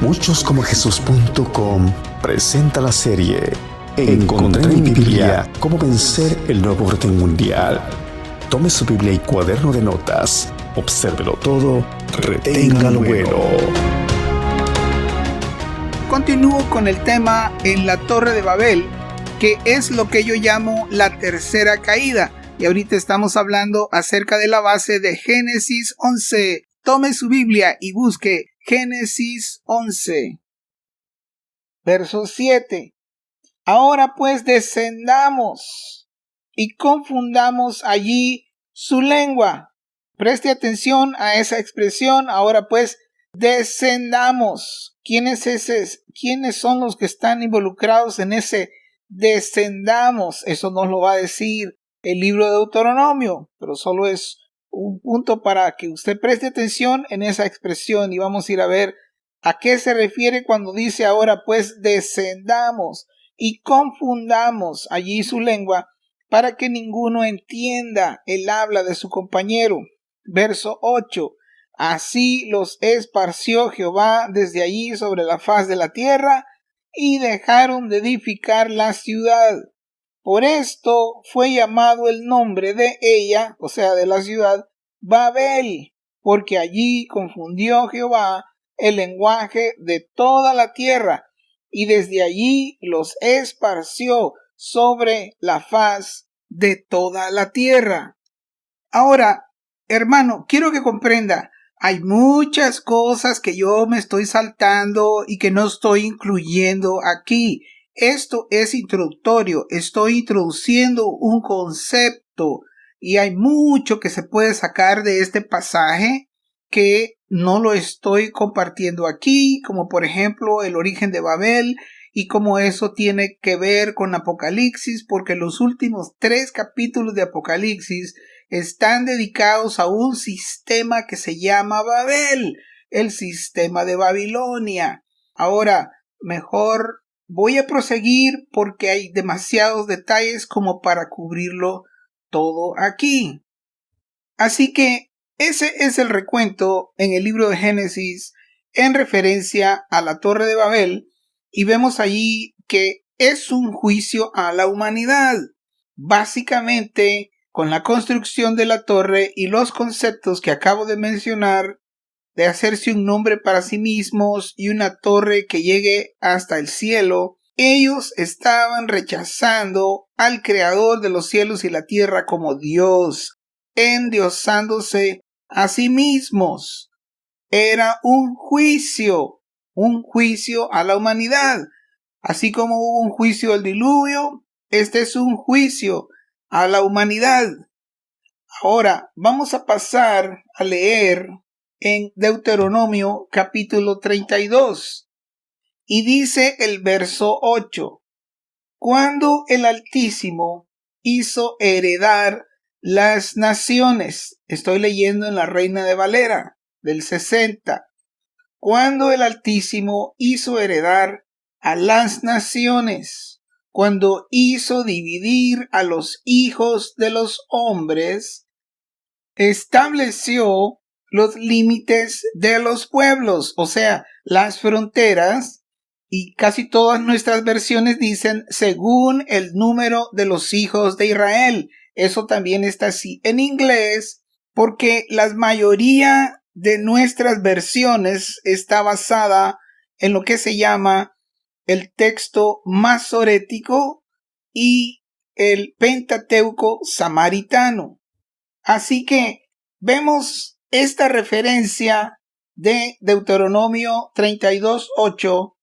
Muchoscomojesus.com presenta la serie Encontré en mi Biblia cómo vencer el nuevo orden mundial. Tome su Biblia y cuaderno de notas, obsérvelo todo, retenga lo bueno. Continúo con el tema en la Torre de Babel, que es lo que yo llamo la tercera caída. Y ahorita estamos hablando acerca de la base de Génesis 11. Tome su Biblia y busque Génesis 11. Verso 7. Ahora pues descendamos y confundamos allí su lengua. Preste atención a esa expresión. Ahora pues descendamos. ¿Quiénes son los que están involucrados en ese descendamos? Eso nos lo va a decir el libro de Deuteronomio, pero solo es un punto para que usted preste atención en esa expresión y vamos a ir a ver a qué se refiere cuando dice ahora pues descendamos y confundamos allí su lengua para que ninguno entienda el habla de su compañero. Verso 8. Así los esparció Jehová desde allí sobre la faz de la tierra y dejaron de edificar la ciudad. Por esto fue llamado el nombre de ella, o sea, de la ciudad, Babel, porque allí confundió Jehová el lenguaje de toda la tierra, y desde allí los esparció sobre la faz de toda la tierra. Ahora, hermano, quiero que comprenda, hay muchas cosas que yo me estoy saltando y que no estoy incluyendo aquí. Esto es introductorio, estoy introduciendo un concepto y hay mucho que se puede sacar de este pasaje que no lo estoy compartiendo aquí, como por ejemplo el origen de Babel y cómo eso tiene que ver con Apocalipsis, porque los últimos 3 capítulos de Apocalipsis están dedicados a un sistema que se llama Babel, el sistema de Babilonia. Ahora, mejor voy a proseguir porque hay demasiados detalles como para cubrirlo todo aquí. Así que ese es el recuento en el libro de Génesis en referencia a la Torre de Babel y vemos allí que es un juicio a la humanidad. Básicamente, con la construcción de la torre y los conceptos que acabo de mencionar, de hacerse un nombre para sí mismos y una torre que llegue hasta el cielo, ellos estaban rechazando al Creador de los cielos y la tierra como Dios, endiosándose a sí mismos. Era un juicio a la humanidad. Así como hubo un juicio al diluvio, este es un juicio a la humanidad. Ahora vamos a pasar a leer en Deuteronomio capítulo 32 y dice el verso 8: Cuando el Altísimo hizo heredar las naciones, estoy leyendo en la Reina de Valera del 60, cuando el Altísimo hizo heredar a las naciones, cuando hizo dividir a los hijos de los hombres, estableció los límites de los pueblos, o sea, las fronteras, y casi todas nuestras versiones dicen según el número de los hijos de Israel. Eso también está así en inglés, porque la mayoría de nuestras versiones está basada en lo que se llama el texto masorético y el Pentateuco samaritano. Así que vemos esta referencia de Deuteronomio 32:8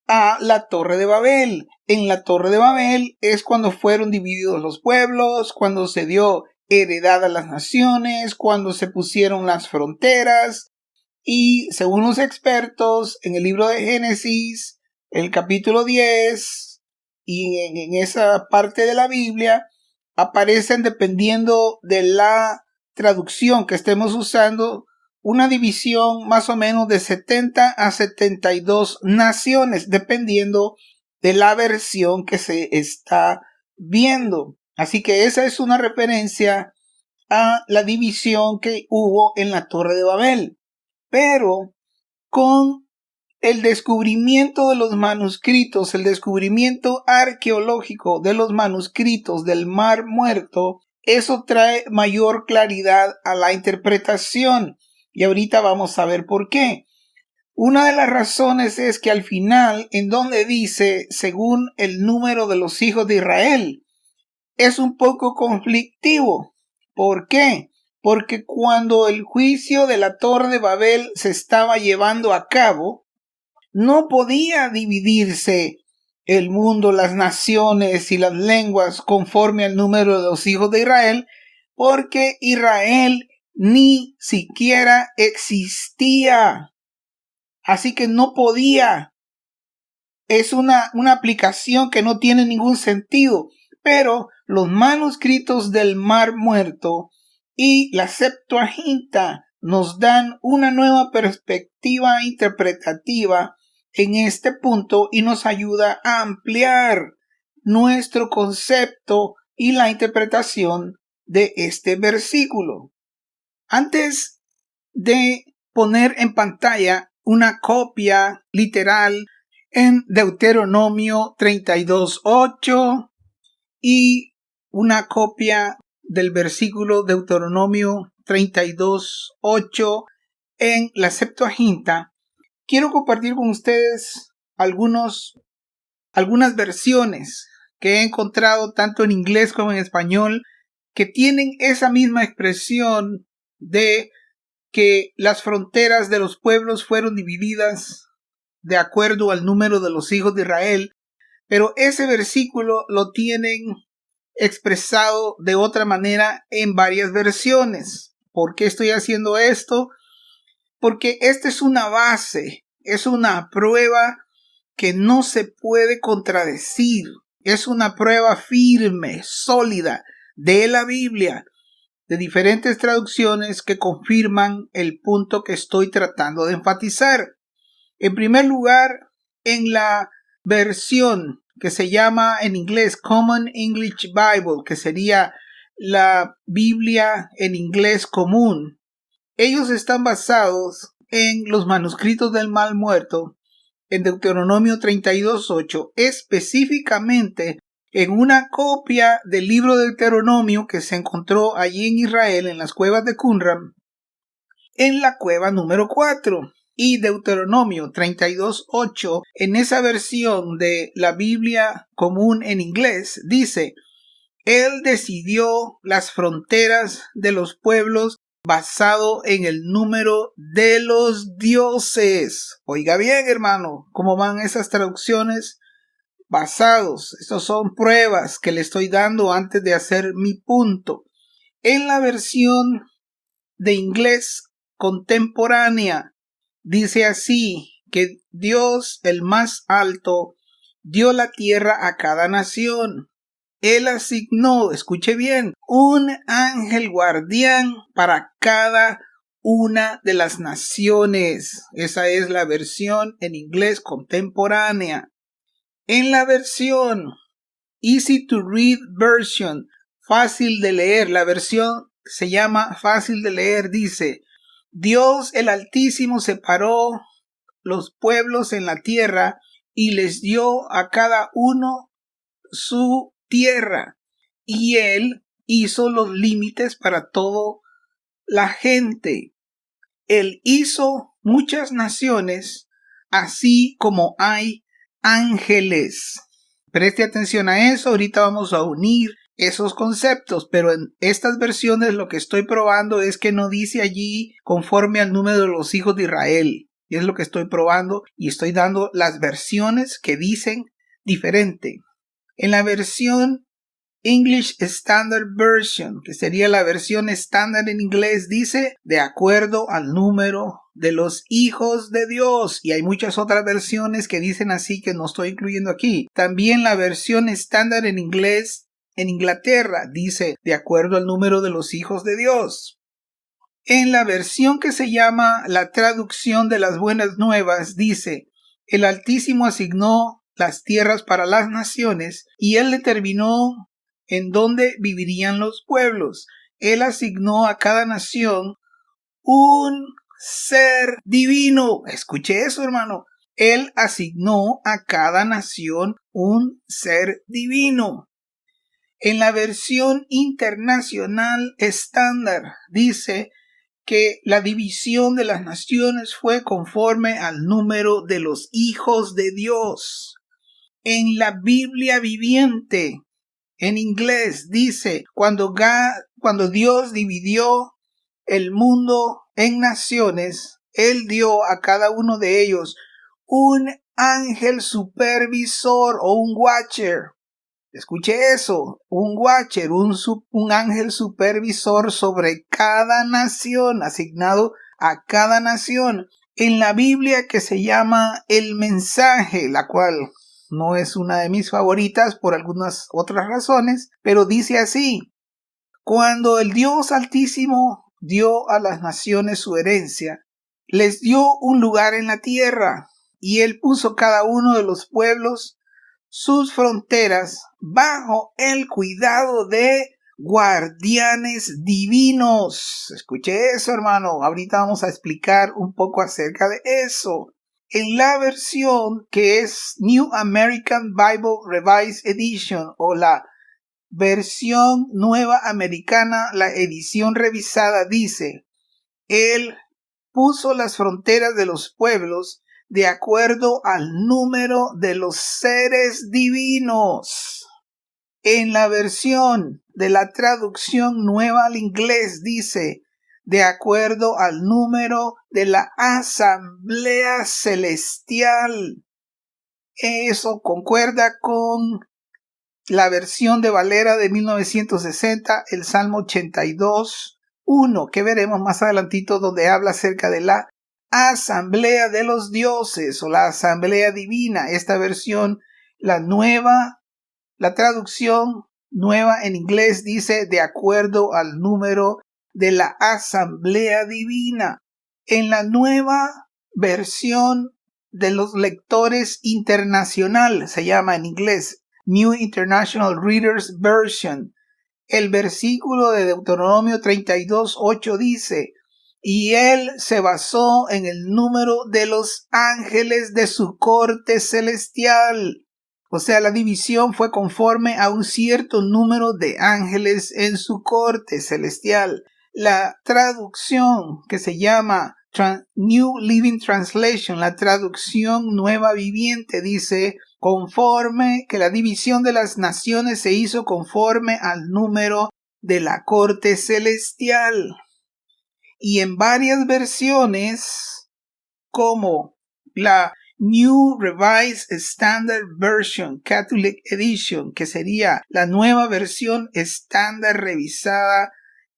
a la Torre de Babel. En la Torre de Babel es cuando fueron divididos los pueblos, cuando se dio heredad a las naciones, cuando se pusieron las fronteras, y según los expertos en el libro de Génesis, el capítulo 10 y en esa parte de la Biblia aparecen, dependiendo de la traducción que estemos usando, una división más o menos de 70 a 72 naciones, dependiendo de la versión que se está viendo. Así que esa es una referencia a la división que hubo en la Torre de Babel. Pero con el descubrimiento de los manuscritos, el descubrimiento arqueológico de los manuscritos del Mar Muerto, eso trae mayor claridad a la interpretación. Y ahorita vamos a ver por qué. Una de las razones es que al final, en donde dice, según el número de los hijos de Israel, es un poco conflictivo. ¿Por qué? Porque cuando el juicio de la Torre de Babel se estaba llevando a cabo, no podía dividirse el mundo, las naciones y las lenguas conforme al número de los hijos de Israel, porque Israel ni siquiera existía. Así que no podía. Es una aplicación que no tiene ningún sentido. Pero los manuscritos del Mar Muerto y la Septuaginta nos dan una nueva perspectiva interpretativa en este punto y nos ayuda a ampliar nuestro concepto y la interpretación de este versículo. Antes de poner en pantalla una copia literal en Deuteronomio 32:8 y una copia del versículo Deuteronomio 32:8 en la Septuaginta, quiero compartir con ustedes algunas versiones que he encontrado tanto en inglés como en español que tienen esa misma expresión de que las fronteras de los pueblos fueron divididas de acuerdo al número de los hijos de Israel, pero ese versículo lo tienen expresado de otra manera en varias versiones. ¿Por qué estoy haciendo esto? Porque esta es una base, es una prueba que no se puede contradecir, es una prueba firme, sólida de la Biblia, de diferentes traducciones que confirman el punto que estoy tratando de enfatizar. En primer lugar, en la versión que se llama en inglés Common English Bible, que sería la Biblia en inglés común, ellos están basados en los manuscritos del Mar Muerto, en Deuteronomio 32:8, específicamente en una copia del libro de Deuteronomio que se encontró allí en Israel, en las cuevas de Qumran, en la cueva número 4. Y Deuteronomio 32:8, en esa versión de la Biblia común en inglés, dice: Él decidió las fronteras de los pueblos basado en el número de los dioses. Oiga bien, hermano, ¿cómo van esas traducciones? Basados. Estas son pruebas que le estoy dando antes de hacer mi punto. En la versión de inglés contemporánea, dice así, que Dios, el más alto, dio la tierra a cada nación. Él asignó, escuche bien, un ángel guardián para cada una de las naciones. Esa es la versión en inglés contemporánea. En la versión Easy to Read Version, fácil de leer, la versión se llama fácil de leer, dice: Dios el Altísimo separó los pueblos en la tierra y les dio a cada uno su tierra, y Él hizo los límites para toda la gente. Él hizo muchas naciones, así como hay ángeles. Preste atención a eso, ahorita vamos a unir esos conceptos, pero en estas versiones lo que estoy probando es que no dice allí conforme al número de los hijos de Israel. Y es lo que estoy probando y estoy dando las versiones que dicen diferente. En la versión English Standard Version, que sería la versión estándar en inglés, dice de acuerdo al número de los hijos de Dios. Y hay muchas otras versiones que dicen así que no estoy incluyendo aquí. También la versión estándar en inglés en Inglaterra dice de acuerdo al número de los hijos de Dios. En la versión que se llama la traducción de las buenas nuevas dice: el Altísimo asignó las tierras para las naciones y Él determinó en dónde vivirían los pueblos. Él asignó a cada nación un ser divino. Escuche eso, hermano. Él asignó a cada nación un ser divino. En la versión internacional estándar dice que la división de las naciones fue conforme al número de los hijos de Dios. En la Biblia viviente, en inglés, dice, cuando Dios dividió el mundo en naciones, Él dio a cada uno de ellos un ángel supervisor o un watcher. Escuche eso, un watcher, un ángel supervisor sobre cada nación, asignado a cada nación. En la Biblia que se llama El Mensaje, la cual no es una de mis favoritas por algunas otras razones, pero dice así: cuando el Dios Altísimo dio a las naciones su herencia, les dio un lugar en la tierra, y Él puso cada uno de los pueblos sus fronteras bajo el cuidado de guardianes divinos. Escuche eso, hermano. Ahorita vamos a explicar un poco acerca de eso. En la versión que es New American Bible Revised Edition, o la versión nueva americana, la edición revisada, dice: Él puso las fronteras de los pueblos de acuerdo al número de los seres divinos. En la versión de la traducción nueva al inglés dice: de acuerdo al número de la asamblea celestial. Eso concuerda con la versión de Valera de 1960, el Salmo 82:1, que veremos más adelantito, donde habla acerca de la asamblea de los dioses o la asamblea divina. Esta versión, la traducción nueva en inglés dice: de acuerdo al número de la asamblea divina. En la nueva versión de los lectores internacional, se llama en inglés New International Readers Version, el versículo de Deuteronomio 32:8 dice: y Él se basó en el número de los ángeles de su corte celestial. O sea, la división fue conforme a un cierto número de ángeles en su corte celestial. La traducción que se llama New Living Translation, la traducción nueva viviente, dice: conforme que la división de las naciones se hizo conforme al número de la corte celestial. Y en varias versiones, como la New Revised Standard Version Catholic Edition, que sería la nueva versión estándar revisada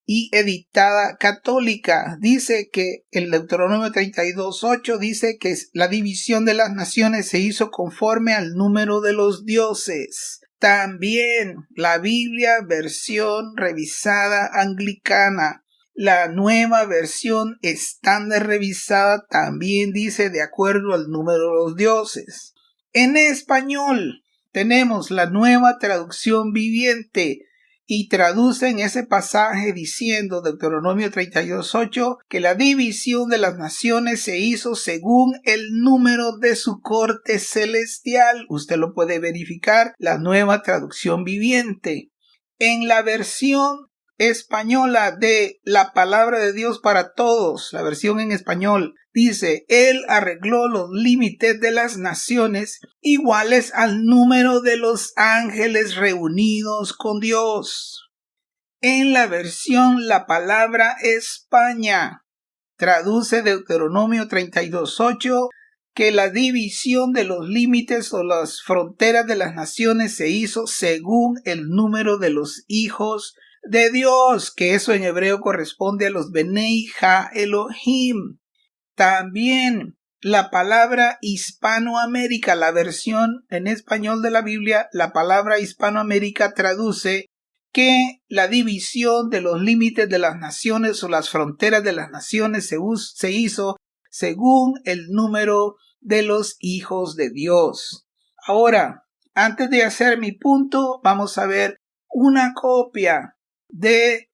y editada católica, dice que el Deuteronomio 32:8 dice que la división de las naciones se hizo conforme al número de los dioses. También la Biblia versión revisada anglicana, la nueva versión estándar revisada, también dice de acuerdo al número de los dioses. En español tenemos la nueva traducción viviente, y traducen ese pasaje diciendo, Deuteronomio 32:8, que la división de las naciones se hizo según el número de su corte celestial. Usted lo puede verificar, la nueva traducción viviente. En la versión española de la palabra de Dios para todos, la versión en español, dice: Él arregló los límites de las naciones iguales al número de los ángeles reunidos con Dios. En la versión La Palabra España, traduce Deuteronomio 32:8 que la división de los límites o las fronteras de las naciones se hizo según el número de los hijos de Dios, que eso en hebreo corresponde a los Benei Ha Elohim. También la palabra Hispanoamérica, la versión en español de la Biblia, la palabra Hispanoamérica traduce que la división de los límites de las naciones o las fronteras de las naciones se hizo según el número de los hijos de Dios. Ahora, antes de hacer mi punto, vamos a ver una copia de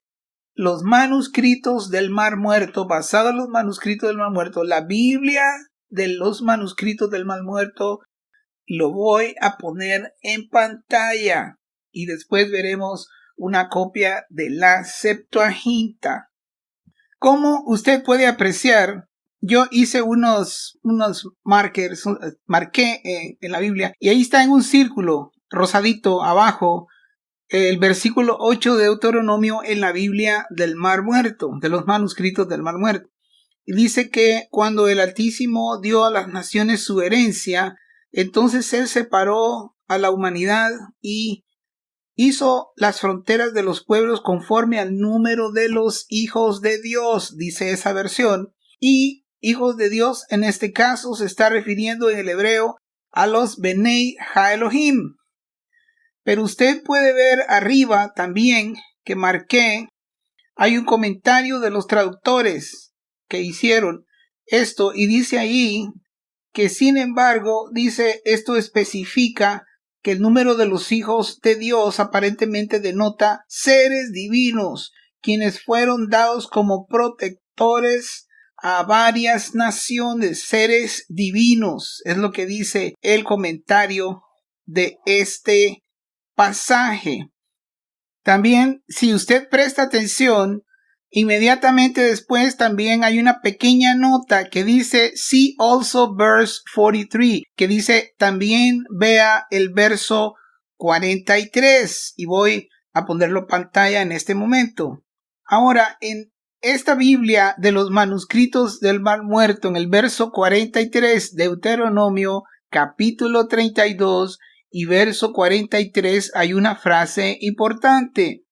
los manuscritos del Mar Muerto, basado en los manuscritos del Mar Muerto, la Biblia de los manuscritos del Mar Muerto. Lo voy a poner en pantalla y después veremos una copia de la Septuaginta. Como usted puede apreciar, yo hice unos markers, marqué en la Biblia, y ahí está en un círculo rosadito abajo el versículo 8 de Deuteronomio en la Biblia del Mar Muerto, de los manuscritos del Mar Muerto. Y dice que cuando el Altísimo dio a las naciones su herencia, entonces Él separó a la humanidad y hizo las fronteras de los pueblos conforme al número de los hijos de Dios, dice esa versión. Y hijos de Dios en este caso se está refiriendo en el hebreo a los Benei Ha-Elohim. Pero usted puede ver arriba también que marqué, hay un comentario de los traductores que hicieron esto y dice ahí que sin embargo, dice esto especifica que el número de los hijos de Dios aparentemente denota seres divinos, quienes fueron dados como protectores a varias naciones, seres divinos, es lo que dice el comentario de este pasaje. También, si usted presta atención, inmediatamente después también hay una pequeña nota que dice See also verse 43, que dice también vea el verso 43 y voy a ponerlo en pantalla en este momento. Ahora, en esta Biblia de los manuscritos del Mar Muerto, en el verso 43, Deuteronomio capítulo 32 y verso 43 hay una frase importante.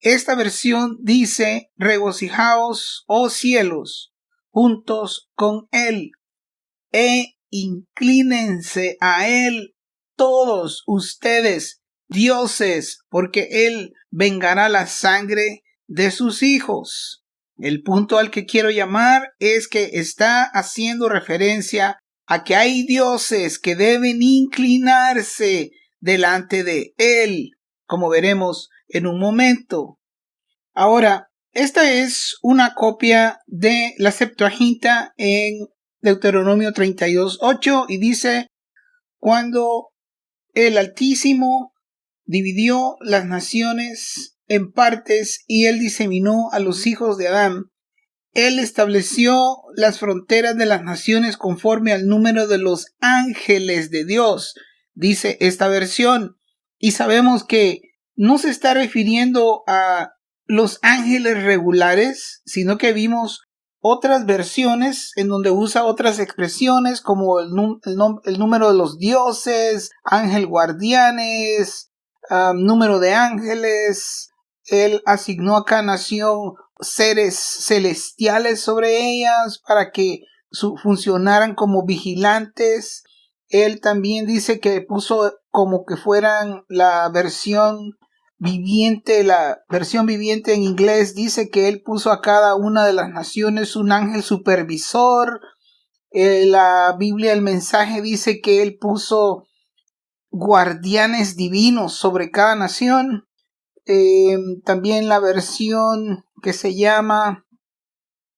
Esta versión dice, regocijaos, oh cielos, juntos con Él, e inclínense a Él todos ustedes, dioses, porque Él vengará la sangre de sus hijos. El punto al que quiero llamar es que está haciendo referencia a que hay dioses que deben inclinarse delante de Él, como veremos en un momento. Ahora, esta es una copia de la Septuaginta en Deuteronomio 32:8 y dice, cuando el Altísimo dividió las naciones en partes y Él diseminó a los hijos de Adán, Él estableció las fronteras de las naciones conforme al número de los ángeles de Dios, dice esta versión. Y sabemos que no se está refiriendo a los ángeles regulares, sino que vimos otras versiones en donde usa otras expresiones como el número de los dioses, ángel guardianes, número de ángeles. Él asignó a cada nación seres celestiales sobre ellas para que funcionaran como vigilantes. Él también dice que puso como que fueran la versión viviente en inglés dice que él puso a cada una de las naciones un ángel supervisor. La Biblia, el mensaje dice que él puso guardianes divinos sobre cada nación. También la versión que se llama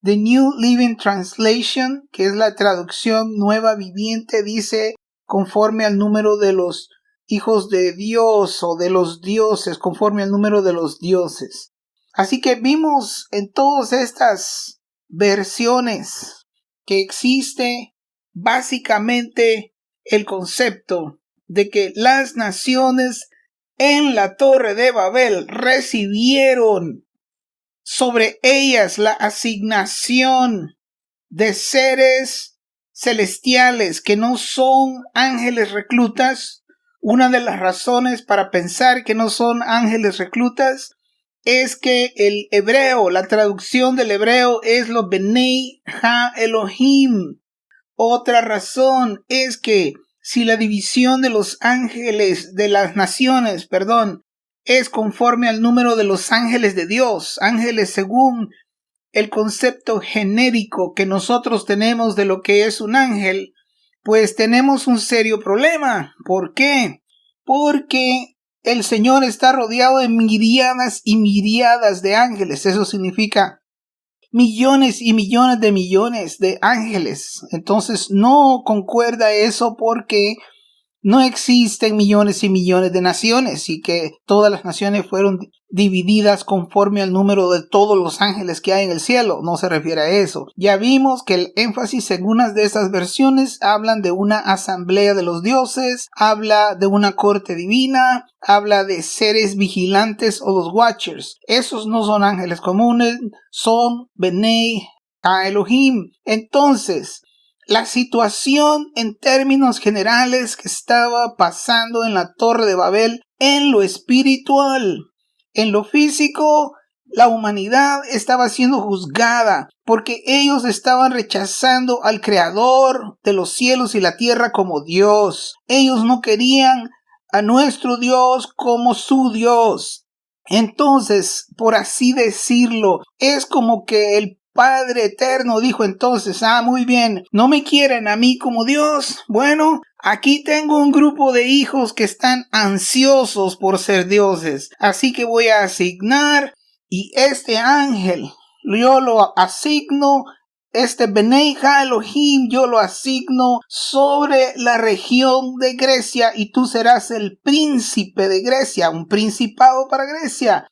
The New Living Translation, que es la traducción nueva viviente, dice conforme al número de los hijos de Dios o de los dioses, conforme al número de los dioses. Así que vimos en todas estas versiones que existe básicamente el concepto de que las naciones en la Torre de Babel recibieron sobre ellas la asignación de seres celestiales que no son ángeles reclutas. Una de las razones para pensar que no son ángeles reclutas es que el hebreo, la traducción del hebreo es los Benei Ha-Elohim. Otra razón es que si la división de los ángeles, de las naciones, es conforme al número de los ángeles de Dios, ángeles según el concepto genérico que nosotros tenemos de lo que es un ángel, pues tenemos un serio problema. ¿Por qué? Porque el Señor está rodeado de miriadas y miriadas de ángeles. Eso significa millones y millones de ángeles. Entonces no concuerda eso porque no existen millones y millones de naciones y que todas las naciones fueron divididas conforme al número de todos los ángeles que hay en el cielo. No se refiere a eso. Ya vimos que el énfasis en unas de estas versiones hablan de una asamblea de los dioses, habla de una corte divina, habla de seres vigilantes o los watchers. Esos no son ángeles comunes, son Benei Elohim. Entonces, la situación en términos generales que estaba pasando en la Torre de Babel en lo espiritual, en lo físico, la humanidad estaba siendo juzgada porque ellos estaban rechazando al Creador de los cielos y la tierra como Dios. Ellos no querían a nuestro Dios como su Dios. Entonces, por así decirlo, es como que el Padre Eterno dijo entonces, muy bien, ¿no me quieren a mí como Dios? Bueno, aquí tengo un grupo de hijos que están ansiosos por ser dioses, así que voy a asignar, y este ángel, yo lo asigno, este Benei Elohim, yo lo asigno sobre la región de Grecia, y tú serás el príncipe de Grecia, un principado para Grecia.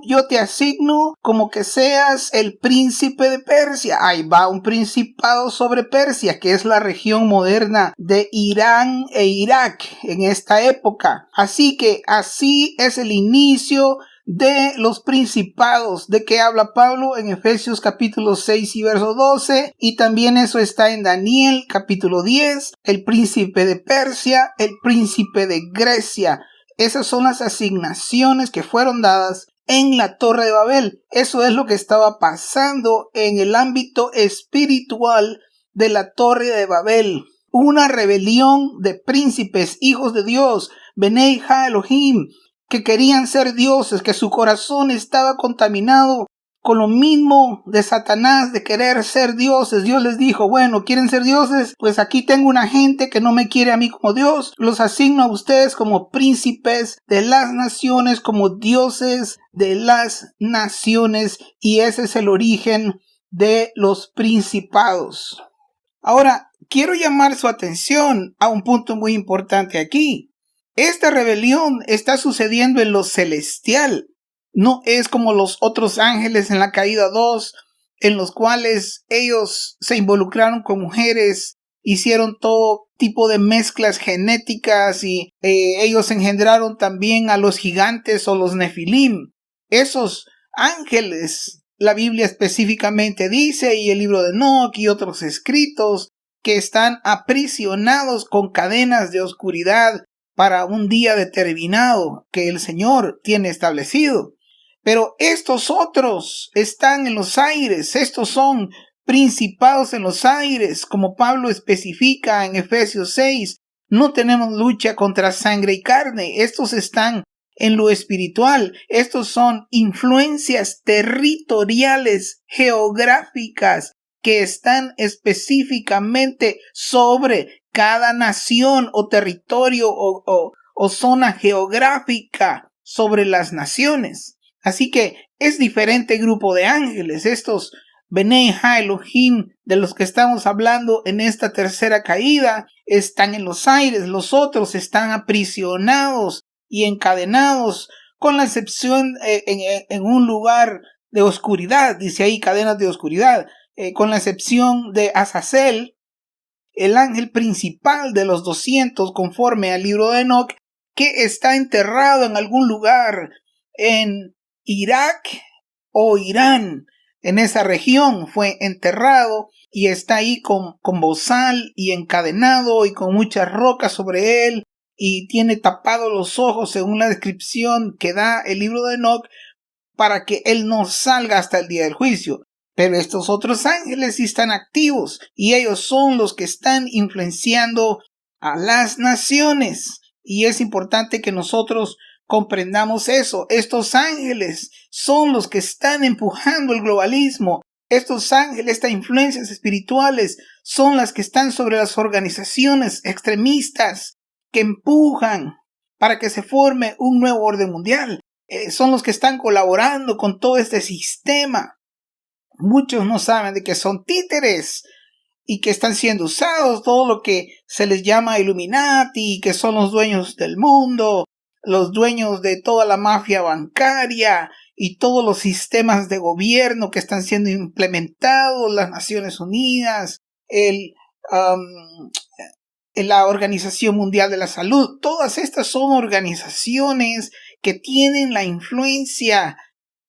Yo te asigno como que seas el príncipe de Persia. Ahí va un principado sobre Persia, que es la región moderna de Irán e Irak en esta época. Así que así es el inicio de los principados de que habla Pablo en Efesios capítulo 6 y verso 12, y también eso está en Daniel capítulo 10, el príncipe de Persia, el príncipe de Grecia. Esas son las asignaciones que fueron dadas en la Torre de Babel. Eso es lo que estaba pasando en el ámbito espiritual de la Torre de Babel. Una rebelión de príncipes, hijos de Dios, Benei Elohim, que querían ser dioses, que su corazón estaba contaminado con lo mismo de Satanás, de querer ser dioses. Dios les dijo, bueno, ¿quieren ser dioses? Pues aquí tengo una gente que no me quiere a mí como Dios. Los asigno a ustedes como príncipes de las naciones, como dioses de las naciones. Y ese es el origen de los principados. Ahora, quiero llamar su atención a un punto muy importante aquí. Esta rebelión está sucediendo en lo celestial. No es como los otros ángeles en la caída 2, en los cuales ellos se involucraron con mujeres, hicieron todo tipo de mezclas genéticas y ellos engendraron también a los gigantes o los nefilim. Esos ángeles, la Biblia específicamente dice, y el libro de Enoc y otros escritos, que están aprisionados con cadenas de oscuridad para un día determinado que el Señor tiene establecido. Pero estos otros están en los aires, estos son principados en los aires, como Pablo especifica en Efesios 6. No tenemos lucha contra sangre y carne, estos están en lo espiritual. Estos son influencias territoriales, geográficas, que están específicamente sobre cada nación o territorio o zona geográfica sobre las naciones. Así que es diferente grupo de ángeles. Estos Benei Elohim de los que estamos hablando en esta tercera caída están en los aires. Los otros están aprisionados y encadenados, con la excepción en un lugar de oscuridad. Dice ahí cadenas de oscuridad. Con la excepción de Azazel, el ángel principal de los 200 conforme al libro de Enoc, que está enterrado en algún lugar en Irak o Irán. En esa región fue enterrado y está ahí con bozal y encadenado y con muchas rocas sobre él, y tiene tapados los ojos según la descripción que da el libro de Enoc, para que él no salga hasta el día del juicio. Pero estos otros ángeles sí están activos y ellos son los que están influenciando a las naciones. Y es importante que nosotros comprendamos eso. Estos ángeles son los que están empujando el globalismo. Estos ángeles, estas influencias espirituales, son las que están sobre las organizaciones extremistas que empujan para que se forme un nuevo orden mundial. Son los que están colaborando con todo este sistema. Muchos no saben de que son títeres y que están siendo usados, todo lo que se les llama Illuminati, que son los dueños del mundo, los dueños de toda la mafia bancaria y todos los sistemas de gobierno que están siendo implementados, las Naciones Unidas, la Organización Mundial de la Salud. Todas estas son organizaciones que tienen la influencia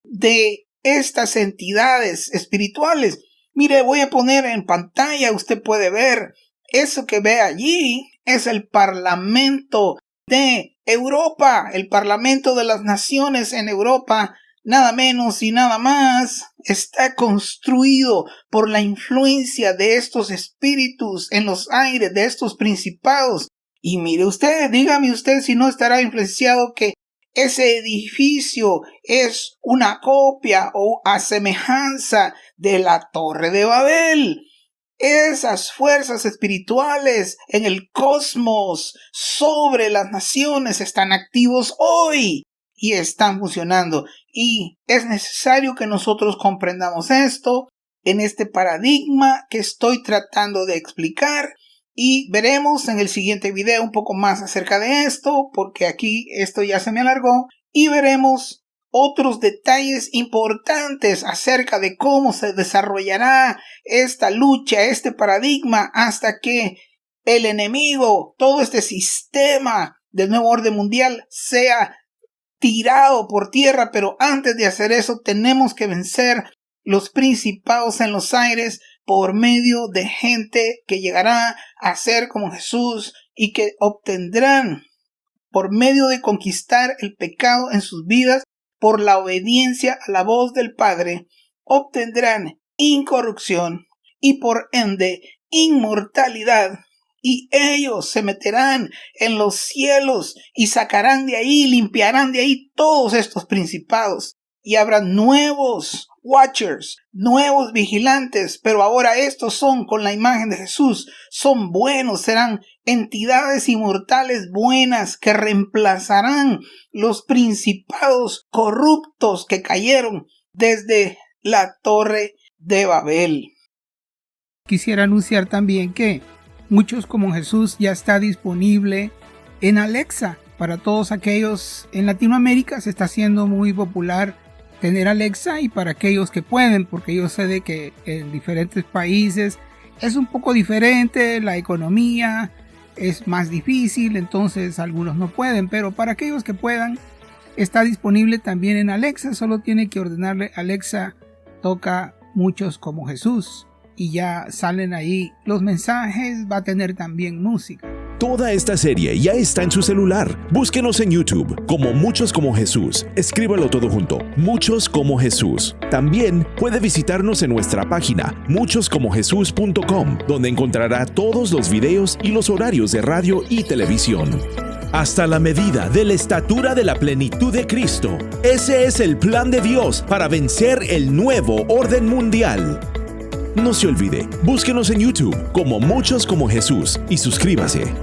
de estas entidades espirituales. Mire, voy a poner en pantalla, usted puede ver, eso que ve allí es el Parlamento de Europa, el Parlamento de las Naciones en Europa, nada menos y nada más, está construido por la influencia de estos espíritus en los aires, de estos principados. Y mire usted, dígame usted si no estará influenciado que ese edificio es una copia o a semejanza de la Torre de Babel. Esas fuerzas espirituales en el cosmos sobre las naciones están activos hoy y están funcionando. Y es necesario que nosotros comprendamos esto en este paradigma que estoy tratando de explicar. Y veremos en el siguiente video un poco más acerca de esto, porque aquí esto ya se me alargó. Y veremos otros detalles importantes acerca de cómo se desarrollará esta lucha, este paradigma, hasta que el enemigo, todo este sistema del nuevo orden mundial sea tirado por tierra. Pero antes de hacer eso tenemos que vencer los principados en los aires por medio de gente que llegará a ser como Jesús y que obtendrán, por medio de conquistar el pecado en sus vidas, por la obediencia a la voz del Padre, obtendrán incorrupción y por ende inmortalidad. Y ellos se meterán en los cielos y sacarán de ahí, limpiarán de ahí todos estos principados. Y habrá nuevos watchers, nuevos vigilantes, pero ahora estos son con la imagen de Jesús, son buenos, serán entidades inmortales buenas que reemplazarán los principados corruptos que cayeron desde la Torre de Babel. Quisiera anunciar también que Muchos como Jesús ya está disponible en Alexa. Para todos aquellos en Latinoamérica se está haciendo muy popular tener Alexa, y para aquellos que pueden, porque yo sé de que en diferentes países es un poco diferente, la economía es más difícil, entonces algunos no pueden, pero para aquellos que puedan está disponible también en Alexa. Solo tiene que ordenarle: Alexa, toca Muchos como Jesús, y ya salen ahí los mensajes. Va a tener también música. Toda esta serie ya está en su celular. Búsquenos en YouTube como Muchos como Jesús. Escríbalo todo junto: Muchos como Jesús. También puede visitarnos en nuestra página muchoscomojesus.com, donde encontrará todos los videos y los horarios de radio y televisión. Hasta la medida de la estatura de la plenitud de Cristo. Ese es el plan de Dios para vencer el nuevo orden mundial. No se olvide, búsquenos en YouTube como Muchos como Jesús y suscríbase.